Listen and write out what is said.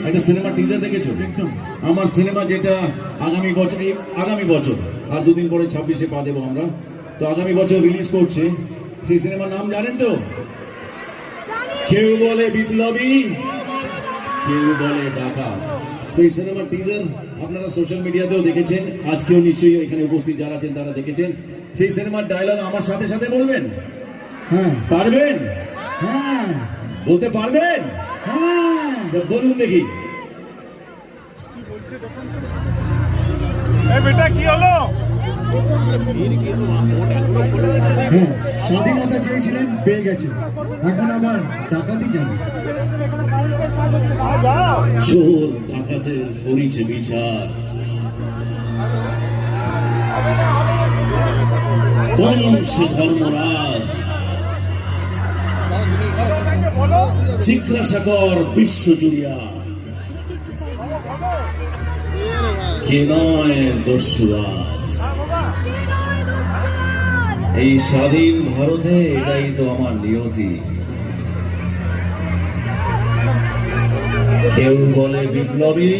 একটা cinema teaser দেখেছো? একদম। আমার সিনেমা যেটা আগামী বছর আর দুদিন পরে 26-এ পা দেবো আমরা, তো আগামী বছর রিলিজ করছে। সেই সিনেমার নাম জানেন তো? কেউ বলে বিপ্লবী, কেউ বলে ডাকাত। তো এই সিনেমার টিজার আপনারা সোশ্যাল মিডিয়াতেও দেখেছেন, আজকেও নিশ্চয়ই এখানে উপস্থিত যারা আছেন তারা দেখেছেন। সেই সিনেমার ডায়লগ আমার সাথে সাথে বলবেন? হ্যাঁ পারবেন? হ্যাঁ বলতে পারবেন? হ্যাঁ। বলুন দেখি। বেটা কি হলো? হ্যাঁ, স্বাধীনতা চেয়েছিলেন, পেয়ে গেছেন, এখন আবার ডাকাতি কেন? চোর ডাকাতের করিছে বিচার, কোন সে ধর্মরাজ, জিজ্ঞাসা কর বিশ্ব জুড়িয়া, কে নয় দস্যু আজ। এই স্বাধীন ভারতে এটাই তো আমার নিয়তি। কেউ বলে বিপ্লবী,